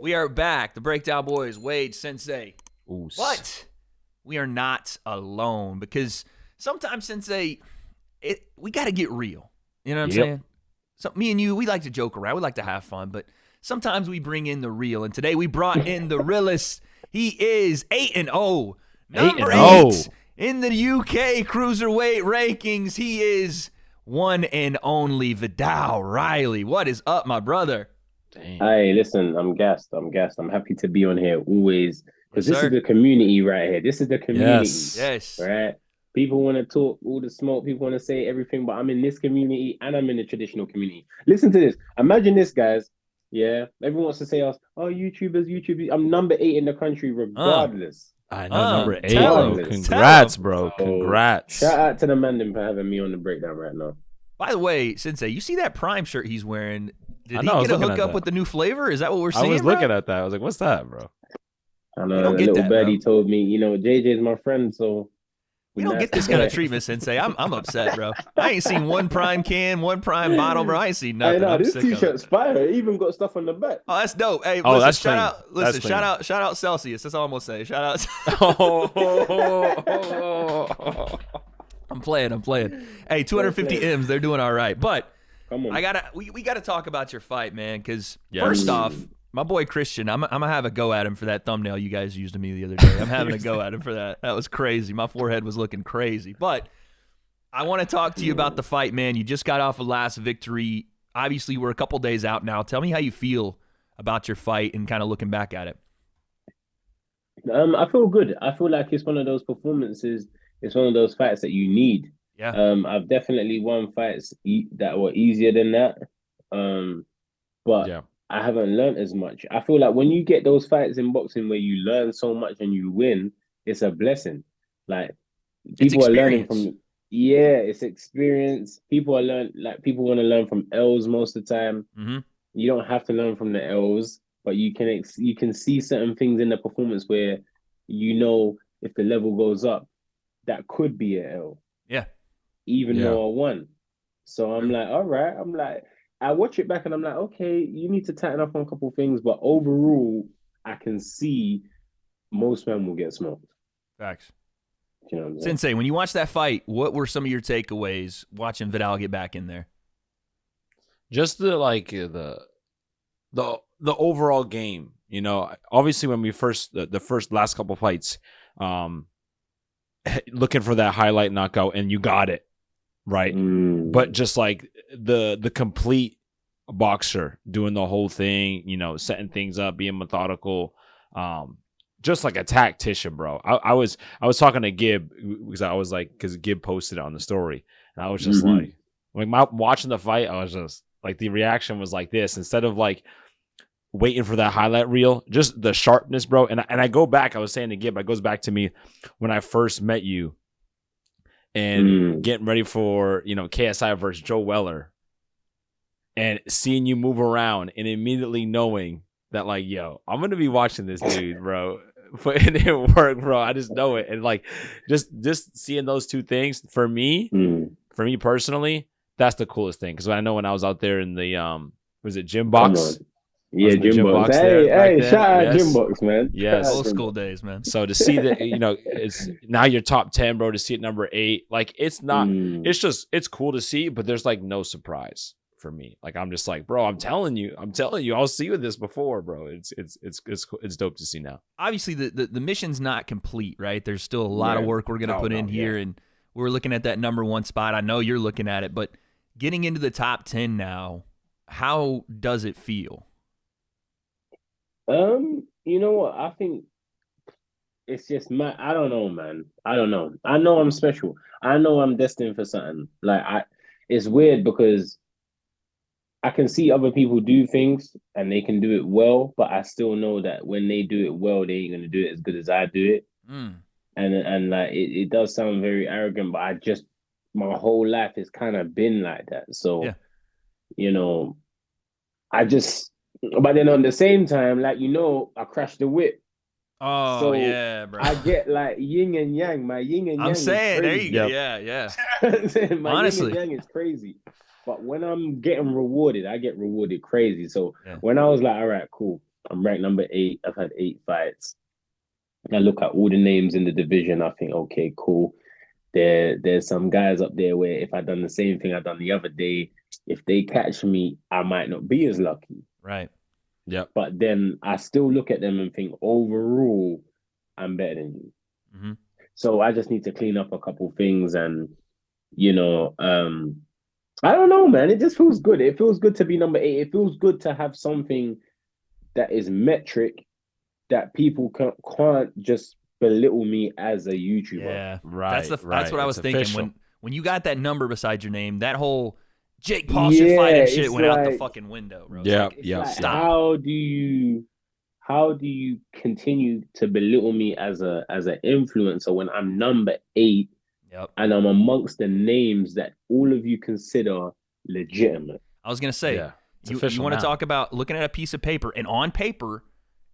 We are back. The Breakdown Boys, Wade, Sensei. Ooh. But we are not alone because sometimes, Sensei, we got to get real. You know what I'm saying? So me and you, we like to joke around. We like to have fun, but sometimes we bring in the real. And today we brought in the realist. He is 8-0. Number 8 in the UK Cruiserweight rankings. He is one and only Viddal Riley. What is up, my brother? Damn. Hey, listen, I'm gassed. I'm happy to be on here always because Yes, this sir. is the community right here. This is the community, Yes. right? People want to talk all the smoke. People want to say everything, but I'm in this community and I'm in the traditional community. Listen to this. Imagine this, guys. Yeah, everyone wants to say us. Oh, YouTubers. I'm number 8 in the country, regardless. I know, number 8, tell bro. him. Congrats, bro. So, Congrats. Shout out to the man for having me on the breakdown right now. By the way, Sensei, you see that Prime shirt he's wearing? Did he I was get a looking at hookup that. with the new flavor? Is that what we're seeing? I was bro? looking at that. I was like, what's that, bro? I We know don't the get little that, birdie told me, JJ's my friend, so We don't get this kind of treatment, Sensei. I'm upset, bro. I ain't seen one Prime can, one Prime bottle, bro. I ain't seen nothing. I know, I'm this sick of it. t-shirt's fire. It even got stuff on the back. Oh, that's dope. Hey, Oh, listen, that's shout clean. out. Listen, That's shout out Celsius. That's all I'm gonna say. Shout out. I'm playing. Hey, 250 M's. They're doing all right. But Come on. we gotta talk about your fight, man. Because Yes. first off, my boy Christian, I'm gonna have a go at him for that thumbnail you guys used of me the other day. I'm having a go at him for that. That was crazy. My forehead was looking crazy. But I want to talk to you about the fight, man. You just got off a last victory. Obviously, we're a couple days out now. Tell me how you feel about your fight and kind of looking back at it. I feel good. I feel like it's one of those performances. It's one of those fights that you need. Yeah. I've definitely won fights that were easier than that. But Yeah. I haven't learned as much. I feel like when you get those fights in boxing where you learn so much and you win, it's a blessing. Like people are learning from. Yeah, it's experience. People want to learn from L's most of the time. Mm-hmm. You don't have to learn from the L's, but you can see certain things in the performance where if the level goes up, that could be an L. Yeah. Even though I won. So I'm like, all right. I watch it back and I'm like, okay, you need to tighten up on a couple of things, but overall, I can see most men will get smoked. Facts. You know what I'm saying? Sensei, when you watched that fight, what were some of your takeaways watching Viddal get back in there? Just the overall game, obviously when we the last couple fights, looking for that highlight knockout and you got it, right? But just like the complete boxer doing the whole thing, setting things up, being methodical, just like a tactician, bro. I was talking to Gib because Gib posted it on the story, and I was just watching the fight, I was just like, the reaction was like this, instead of like waiting for that highlight reel, just the sharpness, bro. And I go back, I was saying to Gib, it goes back to me when I first met you and getting ready for, KSI versus Joe Weller and seeing you move around and immediately knowing that, like, yo, I'm going to be watching this dude, bro. Putting in work, bro. I just know it. And like, just seeing those two things for me personally, that's the coolest thing. Because I know when I was out there in the, was it Gym Box? Yeah, Gym Box. Hey, shout out Gym Box, man. Yes. Old school days, man. So to see that, it's now you're top 10, bro, to see it number 8, like, it's not, it's cool to see, but there's like no surprise for me. Like, I'm just like, bro, I'm telling you, I'll see you this before, bro. It's dope to see now. Obviously, the mission's not complete, right? There's still a lot of work we're gonna put in here, and we're looking at that number 1 spot. I know you're looking at it, but getting into the top 10 now, how does it feel? You know what? I think it's just I don't know, man. I don't know. I know I'm special. I know I'm destined for something. It's weird because I can see other people do things and they can do it well, but I still know that when they do it well, they ain't gonna do it as good as I do it. And like it does sound very arrogant, but my whole life has kind of been like that. So, but then on the same time, I crashed the whip. Oh, so yeah, bro. I get like yin and yang. My yin and yang. I'm saying, there you go. Yep. Yeah. My honestly, yin and yang is crazy. But when I'm getting rewarded, I get rewarded crazy. So when I was like, all right, cool, I'm ranked number 8. I've had 8 fights. I look at all the names in the division. I think, okay, cool. There's some guys up there where if I'd done the same thing I done the other day, if they catch me, I might not be as lucky. Right. Yep. But then I still look at them and think, overall, I'm better than you. Mm-hmm. So I just need to clean up a couple things, and I don't know, man. It just feels good. It feels good to be number 8. It feels good to have something that is metric that people can't just belittle me as a YouTuber. Yeah, right. That's what I was thinking official. when you got that number beside your name. That whole Jake Paul should fight and shit went out the fucking window, bro. Yeah, stop. How do you continue to belittle me as an influencer when I'm number 8? Yep. And I'm amongst the names that all of you consider legitimate. I was gonna say, you want to talk about looking at a piece of paper, and on paper,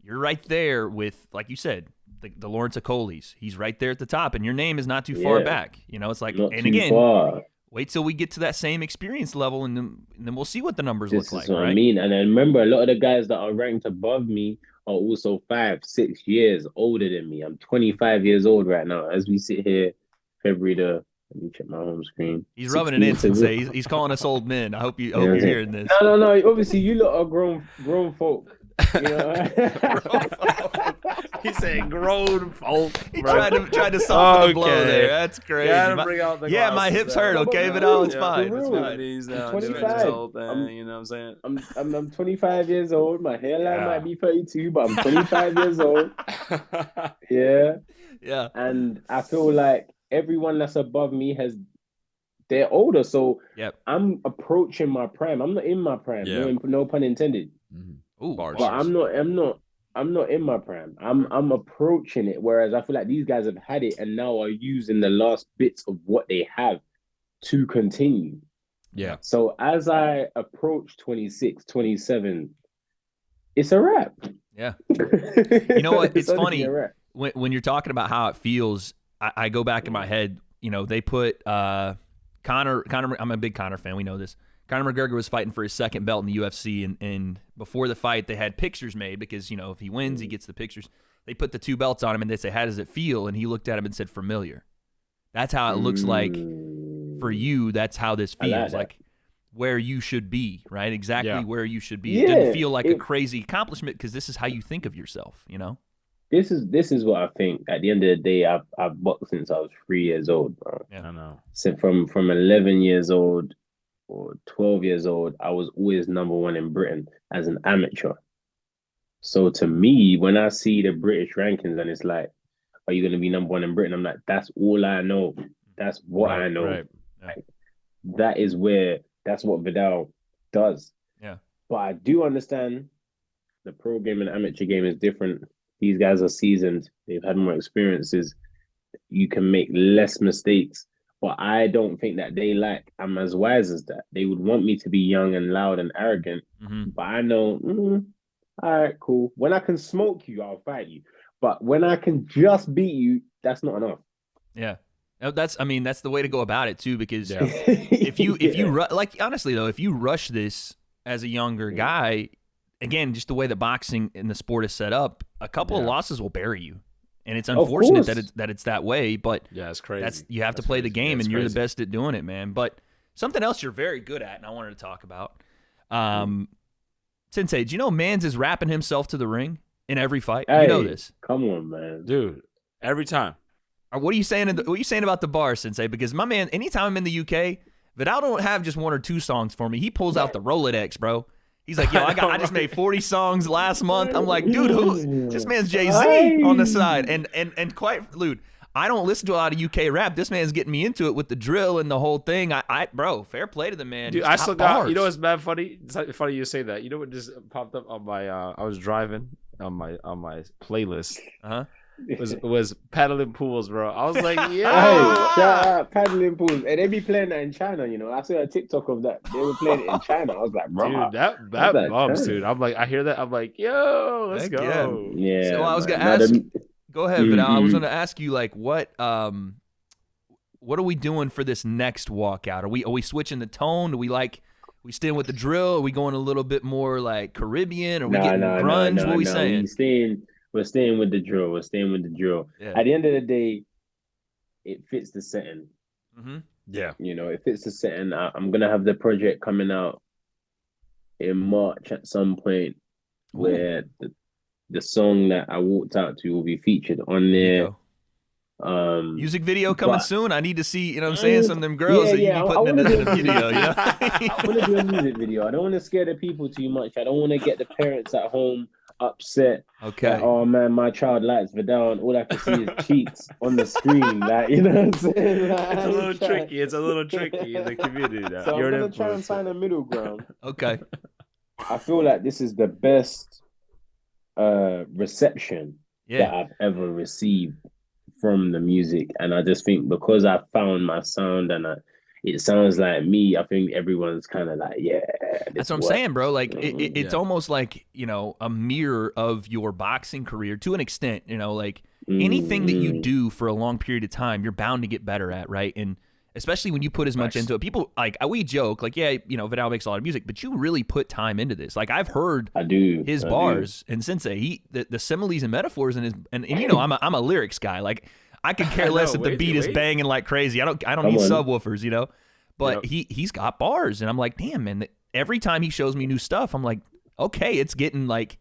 you're right there with, like you said, the Lawrence Okolis. He's right there at the top, and your name is not too far back. It's like, not and too again, far. Wait till we get to that same experience level, and then we'll see what the numbers This look is like. what right? I mean. And then remember, a lot of the guys that are ranked above me are also 5-6 years older than me. I'm 25 years old right now as we sit here, February the. Let me check my home screen. He's rubbing it in, Sensei. He's calling us old men. I hope you're hearing this. No. Obviously, you lot are grown folk. You know? He's saying grown folk. He tried to soften the blow there. That's crazy. My hips hurt. Okay, but it's fine. It's fine. He's 25. You know what I'm saying? I'm 25 years old. My hairline might be 32, but I'm 25 years old. Yeah. And I feel like everyone that's above me they're older, so I'm approaching my prime. I'm not in my prime. No pun intended. Mm-hmm. Ooh, but I'm not in my prime. I'm approaching it. Whereas I feel like these guys have had it and now are using the last bits of what they have to continue. Yeah. So as I approach 26, 27, it's a wrap. Yeah. You know what? It's funny when you're talking about how it feels. I go back in my head. They put Conor. I'm a big Conor fan. We know this. Conor McGregor was fighting for his second belt in the UFC, and before the fight, they had pictures made because, if he wins, he gets the pictures. They put the 2 belts on him, and they say, how does it feel? And he looked at him and said, familiar. That's how it looks like for you. That's how this feels, like where you should be, right? Exactly where you should be. It doesn't feel like a crazy accomplishment because this is how you think of yourself, This is what I think. At the end of the day, I've boxed since I was 3 years old, bro. Yeah, I know. So from 11 years old or 12 years old, I was always number 1 in Britain as an amateur. So to me, when I see the British rankings and it's like, are you going to be number 1 in Britain? I'm like, that's all I know. That's what I know. Right. Like, that's what Viddal does. Yeah. But I do understand the pro game and amateur game is different. These guys are seasoned. They've had more experiences. You can make less mistakes. But I don't think that I'm as wise as that. They would want me to be young and loud and arrogant. Mm-hmm. But I know, all right, cool. When I can smoke you, I'll fight you. But when I can just beat you, that's not enough. Yeah. That's the way to go about it too, because if you honestly though, if you rush this as a younger guy, again, just the way the boxing and the sport is set up, a couple of losses will bury you. And it's unfortunate that it's that way, but it's crazy. You have to play the game, and you're the best at doing it, man. But something else you're very good at, and I wanted to talk about. Sensei, do you know Mans is rapping himself to the ring in every fight? Hey, you know this. Come on, man. Dude, every time. What are you saying? What are you saying about the bar, Sensei? Because my man, anytime I'm in the UK, Viddal don't have just 1 or 2 songs for me. He pulls out the Rolodex, bro. He's like, I just made 40 songs last month. I'm like, dude, this man's Jay-Z on the side. And quite, dude, I don't listen to a lot of UK rap. This man's getting me into it with the drill and the whole thing. Bro, fair play to the man. Dude, I still got, you know what's mad funny? It's funny you say that. You know what just popped up on my, I was driving on my playlist. Uh-huh. It was paddling pools, bro. I was like, yo. Hey, shout out paddling pools. And they be playing that in China, I saw a TikTok of that. They were playing it in China. I was like, bro. Dude, that bumps, dude. I'm like, I hear that. I'm like, yo, let's go. Yeah. So I was going to ask, go ahead, Viddal. I was going to ask you, like, what are we doing for this next walkout? Are we switching the tone? Do we like We staying with the drill? Are we going a little bit more like Caribbean? Are we getting grunge? What are we saying? We're staying with the drill. We're staying with the drill. Yeah. At the end of the day, it fits the setting. Mm-hmm. Yeah. You know, it fits the setting. I'm gonna have the project coming out in March at some point, where the song that I walked out to will be featured on there. Music video coming soon. I need to see, you know what I'm saying, some of them girls that you be putting in the video, you know? I want to do a music video. I don't want to scare the people too much. I don't want to get the parents at home upset. Okay. Like, oh man, my child likes Viddal and all I can see is cheeks on the screen. Like, you know what I'm saying? Like, it's a little tricky. It's a little tricky in the community now. So I'm gonna try and find a middle ground. Okay. I feel like this is the best reception that I've ever received from the music, and I just think because I found my sound and it sounds like me, I think everyone's kind of like, that's what I'm saying, bro. Like it's almost like, you know, a mirror of your boxing career to an extent. You know, like anything that you do for a long period of time, you're bound to get better at, right? And especially when you put as much into it. People, like, we joke, like, yeah, you know, Viddal makes a lot of music, but you really put time into this. Like, I've heard his bars and Sensei, the similes and metaphors in his, and you know, I'm a lyrics guy. Like, I could care less if the beat is banging like crazy. I don't need subwoofers, you know? But he's got bars, and I'm like, damn, man, every time he shows me new stuff, I'm like, okay, it's getting like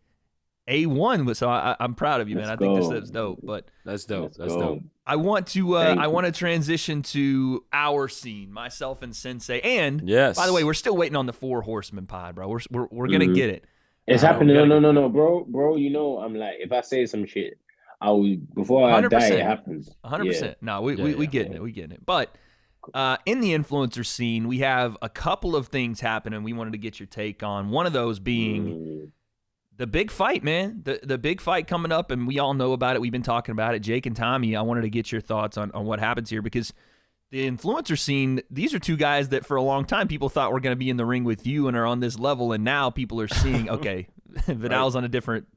A1, so I'm proud of you, man. I think that's dope. But that's dope. That's dope. I want to transition to our scene, myself and Sensei, and by the way, we're still waiting on the 4 Horsemen pod, bro. We're gonna get it. It's happening. No, bro. You know, I'm like, if I say some shit, before I die, it happens. 100%. No, we getting it. We getting it. But in the influencer scene, we have a couple of things happening. We wanted to get your take on. One of those being the big fight, man. The big fight coming up, and we all know about it. We've been talking about it. Jake and Tommy, I wanted to get your thoughts on what happens here, because the influencer scene, these are two guys that for a long time people thought were going to be in the ring with you and are on this level, and now people are seeing, okay, Viddal's on a different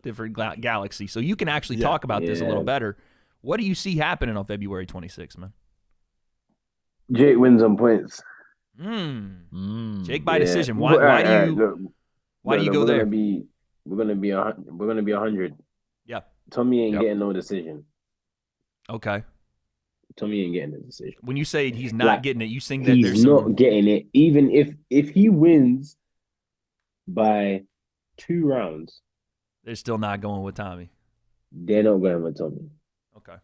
galaxy. So you can actually talk about this a little better. What do you see happening on February 26th, man? Jake wins on points. Jake by decision. Why do you go there? We're gonna be 100. Yeah. Tommy ain't getting no decision. Okay. Tommy ain't getting a decision. When you say he's not getting it, you think that he's not getting it. Even if he wins by 2 rounds, they're still not going with Tommy. They're not going with Tommy. Okay.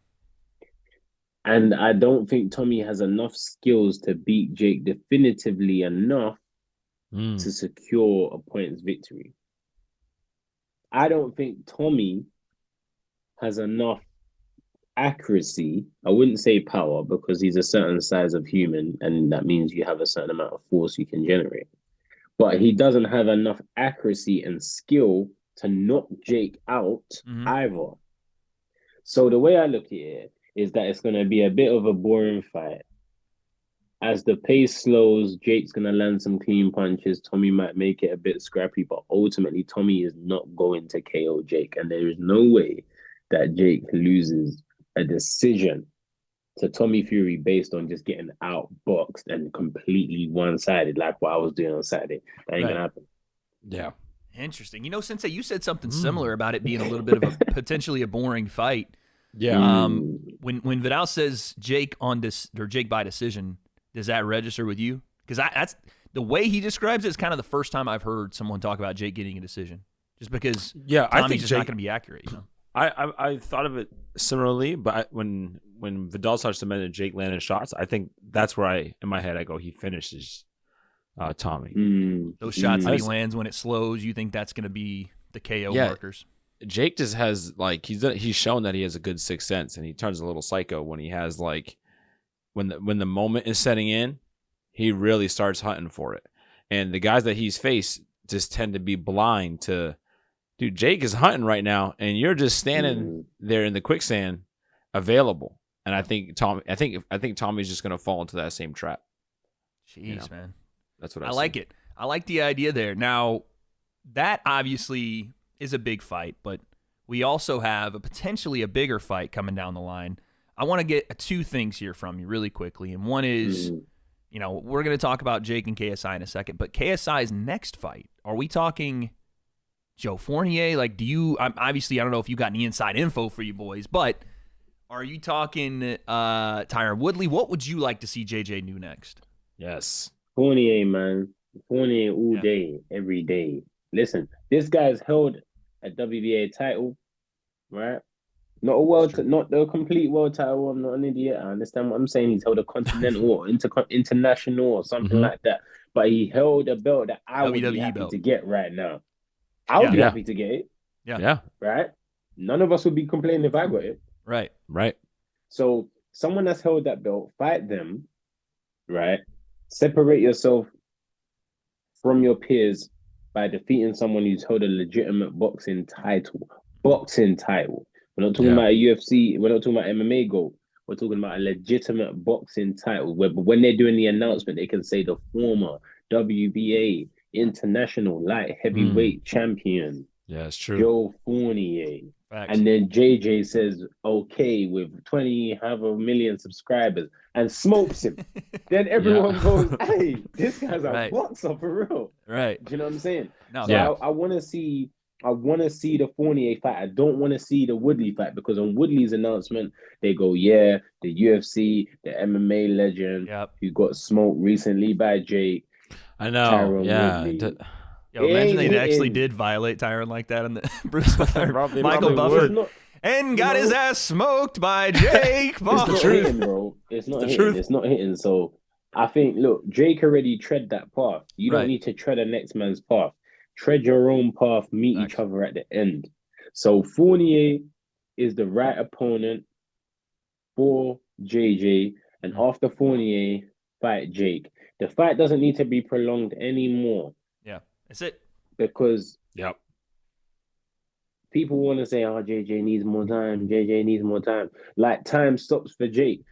And I don't think Tommy has enough skills to beat Jake definitively enough to secure a points victory. I don't think Tommy has enough accuracy. I wouldn't say power, because he's a certain size of human, and that means you have a certain amount of force you can generate. But he doesn't have enough accuracy and skill to knock Jake out either. So the way I look at it is that it's going to be a bit of a boring fight. As the pace slows, Jake's going to land some clean punches. Tommy might make it a bit scrappy, but ultimately Tommy is not going to KO Jake. And there is no way that Jake loses a decision to Tommy Fury based on just getting outboxed and completely one-sided, like what I was doing on Saturday. That ain't going to happen. Yeah. Interesting. You know, Sensei, you said something similar about it being a little bit of a potentially a boring fight. Yeah. When Viddal says Jake on this, or Jake by decision, does that register with you? Because that's the way he describes it is kind of the first time I've heard someone talk about Jake getting a decision. Just because I think just not going to be accurate. You know? I thought of it similarly, but when Viddal starts to mention Jake landing shots, I think that's where in my head I go, he finishes Tommy. Those shots that he lands when it slows, you think that's going to be the KO markers? Jake just has, like, he's shown that he has a good sixth sense, and he turns a little psycho when he has, like, when the moment is setting in, he really starts hunting for it. And the guys that he's faced just tend to be blind to, dude, Jake is hunting right now, and you're just standing there in the quicksand, available. And I think Tommy's just gonna fall into that same trap. Jeez, man, that's what I like it. I like the idea there. Now, that obviously is a big fight, but we also have potentially a bigger fight coming down the line. I want to get 2 things here from you really quickly, and one is we're going to talk about Jake and KSI in a second, but KSI's next fight, are we talking Joe Fournier? Like, obviously, I don't know if you got any inside info for you boys, but are you talking Tyron Woodley? What would you like to see JJ do next? Yes. Fournier, man. Fournier all day, every day. Listen, this guy's held a WBA title, right? Not the complete world title. I'm not an idiot. I understand what I'm saying. He's held a continental or international or something like that. But he held a belt that I would be happy to get right now. I would be happy to get it. Yeah. Right? None of us would be complaining if I got it. Right. So someone that's held that belt, fight them, right? Separate yourself from your peers by defeating someone who's held a legitimate boxing title. We're not talking about a UFC. We're not talking about MMA gold. We're talking about a legitimate boxing title. Where when they're doing the announcement, they can say the former WBA international light heavyweight champion. Yeah, it's true. Joe Fournier. Facts. And then JJ says, okay, with 20 million subscribers and smokes him. Then everyone goes, hey, this guy's a boxer for real. Right. Do you know what I'm saying? No, so I want to see the Fournier fight. I don't want to see the Woodley fight because on Woodley's announcement, they go, the UFC, the MMA legend who got smoked recently by Jake. I know. Imagine they actually did violate Tyron like that in the Bruce Michael Buffer. And got his ass smoked by Jake. It's not hitting, bro. It's not hitting. It's not hitting. So I think, look, Jake already tread that path. You don't need to tread the next man's path. Tread your own path, meet each other at the end. So Fournier is the right opponent for JJ. And after Fournier, fight Jake. The fight doesn't need to be prolonged anymore. Yeah, that's it. Because people want to say, oh, JJ needs more time. JJ needs more time. Like, time stops for Jake.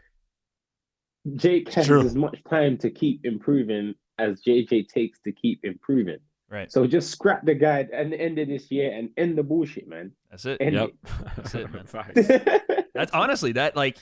Jake has as much time to keep improving as JJ takes to keep improving. Right. So just scrap the guy at the end of this year and end the bullshit, man. That's it. That's it, man. That's honestly that. Like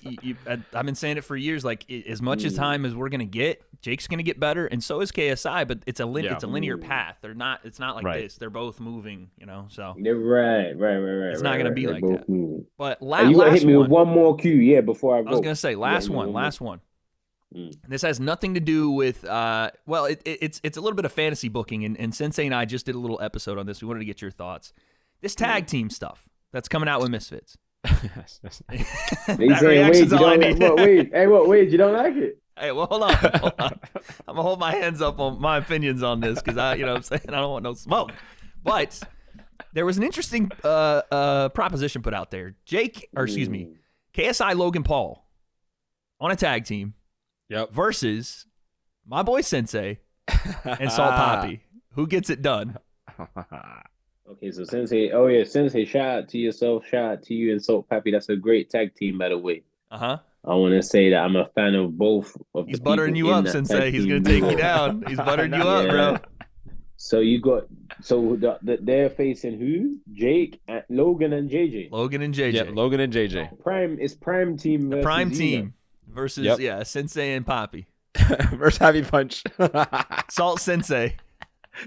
I've been saying it for years. Like as much as time as we're gonna get, Jake's gonna get better, and so is KSI. But it's a linear path. They're not. It's not like this. They're both moving. So they're right. It's not gonna be like that. Moving. But you gotta hit me with one more cue, before I go. I was gonna say last one. This has nothing to do with it's a little bit of fantasy booking, and Sensei and I just did a little episode on this. We wanted to get your thoughts. This tag team stuff that's coming out with Misfits. He's saying, wait, you don't like it? Hey, well, hold on. I'm gonna hold my hands up on my opinions on this because I don't want no smoke. But there was an interesting proposition put out there. KSI Logan Paul on a tag team. Versus my boy Sensei and Salt Poppy. Who gets it done? Okay, so Sensei, Sensei, shout out to yourself, shout out to you and Salt Poppy. That's a great tag team, by the way. I want to say that I'm a fan of both of He's buttering you up, Sensei. He's going to take you down. He's buttering you up, bro. So they're facing who? Jake, Logan, and JJ. Logan and JJ. Yeah, Logan and JJ. Prime team versus Prime team. Versus Sensei and Poppy. Versus Happy Punch. Salt Sensei.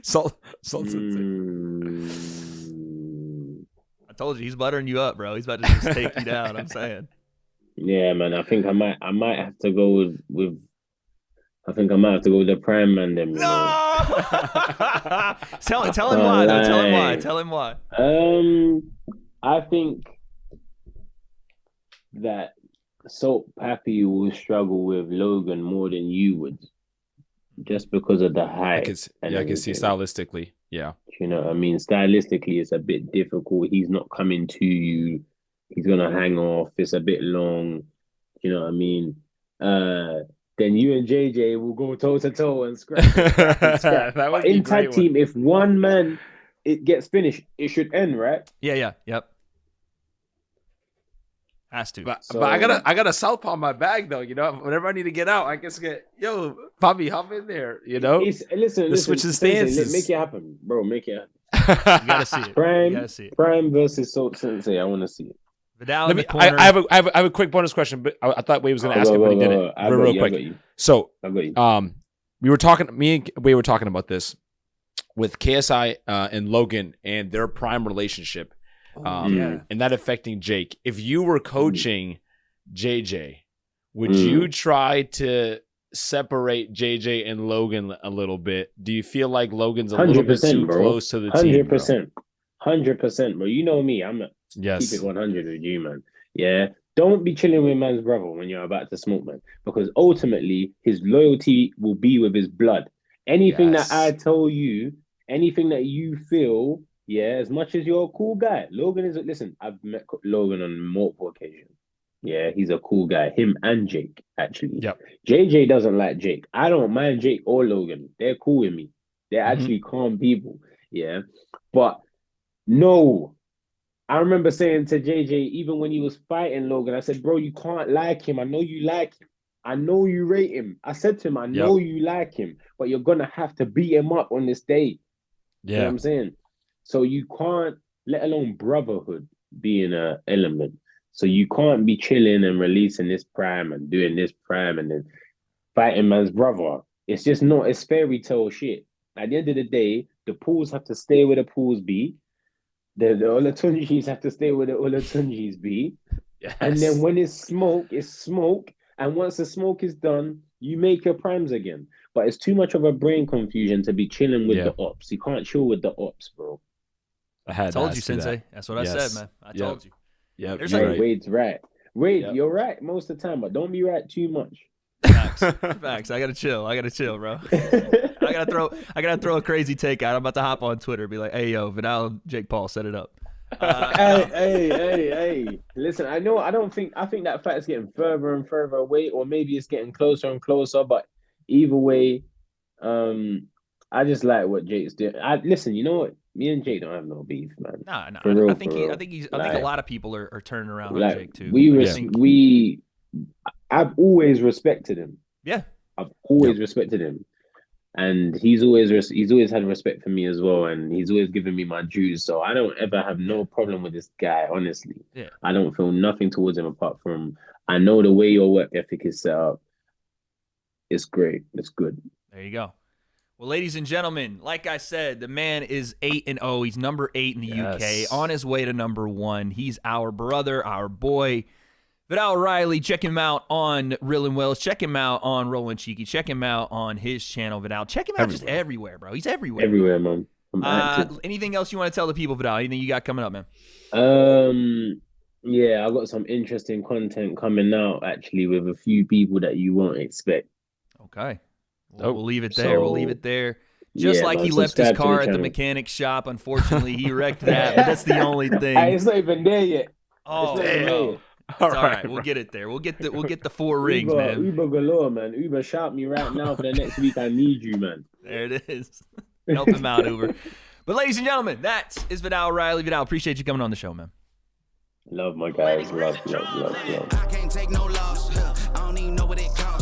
Salt Sensei. I told you he's buttering you up, bro. He's about to just take you down. I'm saying. Yeah, man. I think I might have to go with. I think I might have to go with the Prime man. Them. No. Tell him why. Though. Tell him why. I think that Salt Pappy will struggle with Logan more than you would, just because of the height. I can see stylistically. Yeah, you know what I mean. Stylistically, it's a bit difficult. He's not coming to you. He's gonna hang off. It's a bit long. You know what I mean. Then you and JJ will go toe to toe and scrap. But in tag team, if one man it gets finished, it should end, right? Yeah. Yep. Has to. But I got a southpaw in my bag though. Whenever I need to get out, I guess Bobby, hop in there. Listen. Switch the stances. Make it happen, bro. Make it happen. You gotta see it. Prime versus Salt Sensei. I want to see it. Viddal in the corner. I have a quick bonus question, but I thought Wade was going to ask it, but he didn't. Real quick. So, we were talking about this with KSI and Logan and their prime relationship, and that affecting Jake. If you were coaching JJ, would you try to separate JJ and Logan a little bit? Do you feel like Logan's a little bit too close to the team? 100%, bro. You know me. I'm keep it 100 with you, man. Yeah. Don't be chilling with man's brother when you're about to smoke, man, because ultimately his loyalty will be with his blood. Anything that I tell you, anything that you feel, as much as you're a cool guy, Logan is. Listen, I've met Logan on multiple occasions. Yeah, he's a cool guy. Him and Jake, actually. Yep. JJ doesn't like Jake. I don't mind Jake or Logan. They're cool with me. They're actually calm people. Yeah. But no, I remember saying to JJ, even when he was fighting Logan, I said, bro, you can't like him. I know you like him. I know you rate him. I said to him, I know you like him, but you're going to have to beat him up on this day. Yeah. You know what I'm saying? So you can't, let alone brotherhood being an element. So you can't be chilling and releasing this prime and doing this prime and then fighting man's brother. It's just not, it's fairy tale shit. At the end of the day, the pools have to stay where the pools be. The Olatunjis have to stay where the Olatunjis be. Yes. And then when it's smoke, it's smoke. And once the smoke is done, you make your primes again. But it's too much of a brain confusion to be chilling with the ops. You can't chill with the ops, bro. I told you, Sensei. That's what I said, man. I told you. Yeah, Wade's right. Wade, you're right most of the time, but don't be right too much. Facts. I gotta chill, bro. I gotta throw a crazy take out. I'm about to hop on Twitter, and be like, "Hey, yo, Viddal, Jake Paul, set it up." Hey. Listen, I think that fight's getting further and further away, or maybe it's getting closer and closer. But either way, I just like what Jake's doing. Listen, you know what? Me and Jake don't have no beef, man. Nah. Real, I think a lot of people are turning around on Jake too. I've always respected him. Yeah, I've always respected him, and he's always had respect for me as well, and he's always given me my dues. So I don't ever have no problem with this guy. Honestly, I don't feel nothing towards him apart from I know the way your work ethic is set up. It's great. It's good. There you go. Well, ladies and gentlemen, like I said, the man is 8-0. He's number 8 in the UK, on his way to number 1. He's our brother, our boy, Viddal Riley. Check him out on Real and Wells. Check him out on Rollin' Cheeky. Check him out on his channel, Viddal. Check him out just everywhere, bro. He's everywhere. Everywhere, man. I'm active. Anything else you want to tell the people, Viddal? Anything you got coming up, man? Yeah, I've got some interesting content coming out, actually, with a few people that you won't expect. Okay. We'll leave it there. We'll leave it there. Just like he left his car at the mechanic's shop. Unfortunately, he wrecked that, but that's the only thing. It's not even there yet. Oh, damn. It's all right. We'll get it there. We'll get the 4 rings, man. Uber galore, man. Uber, shout me right now for the next week. I need you, man. There it is. Help him out, Uber. But ladies and gentlemen, that is Viddal Riley. Viddal, appreciate you coming on the show, man. Love my guys. Love. I can't take no loss. I don't even know what it costs.